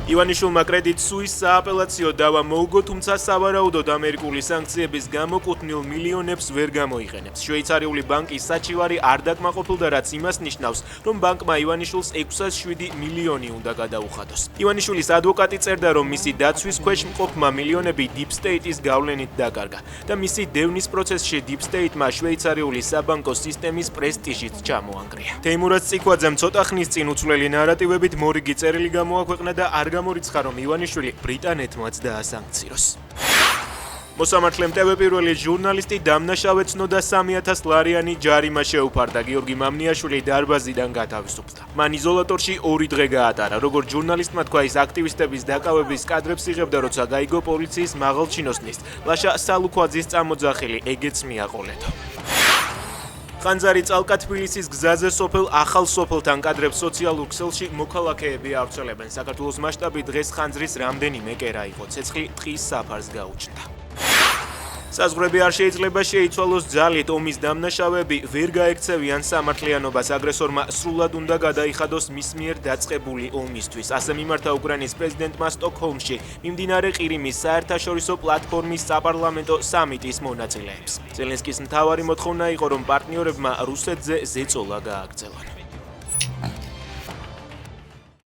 ივანიშვილმა კრედიტ სუის სააპელაციო დავა მოუგო, თუმცა სავარაუდოდ ამერიკული სანქციების გამო კუთვნილ მილიონებს ვერ გამოიყენებს. შვეიცარიული ბანკის საჩივარი არ დაკმაყოფილდა, რაც იმას ნიშნავს, რომ ბანკმა ივანიშვილს 607 მილიონი უნდა გადაუხადოს. ივანიშვილის ადვოკატი წერდა, რომ მისი დაცვის ქვეშ მყოფმა მილიონები Deep State-ის გავლენით დაკარგა და მისი დევნის პროცესში Deep State-მა შვეიცარიული საბანკო სისტემის პრესტიჟით ჩამოანგრია. თეიმურაზ წიკვაძემ ცოტა ხნის წინ უცვლელი ნარატივებით მორიგი წერილი გამოაქვეყნა და არ გამორიცხა, რომ ივანიშვილი ბრიტანეთმაც დაასანქციოს. მოსამართლემ TV პირველი ჟურნალისტი დამნაშავე ცნოდა 3000 ლარიანი ჯარიმა შეუფარდა. გიორგი მამნიაშვილი დარბაზიდან გათავისუფლდა. მან იზოლატორში 2 დღე გაატარა. როგორც ჟურნალისტმა თქვა, ის აქტივისტების დაკავების კადრებს იღებდა, როცა გაიგო პოლიციის მაღალჩინოსნის ლაშა სალუქვაძის წამოძახილი ეგეც მიაყოლედო. ხანძარი წალკა თბილისის გზაზე სოფელ ახალ სოფელთან კადრებს სოციალურ ქსელში მოქალაქეები ავრცელებენ. საქართველოს მასშტაბი დღეს ხანძრის რამდენიმე კერა იყო. ცეცხლი ტყის საფარს გაუჩნდა. საზღვრები არ შეიძლება შეიცვალოს ძალით. ომის დამნაშავეები ვერ გაექცევიან სამართლიანობას. აგრესორმა სრულად უნდა გადაიხადოს მის მიერ დაწყებული ომისთვის. ასე მიმართა უკრაინის პრეზიდენტმა სტოკჰოლმში მიმდინარე ყირიმის საერთაშორისო პლატფორმის საპარლამენტო სამიტის მონაწილეებს. ზელენსკის მთავარი მოთხოვნა იყო, რომ პარტნიორებმა რუსეთზე ზეწოლა გააგრძელონ.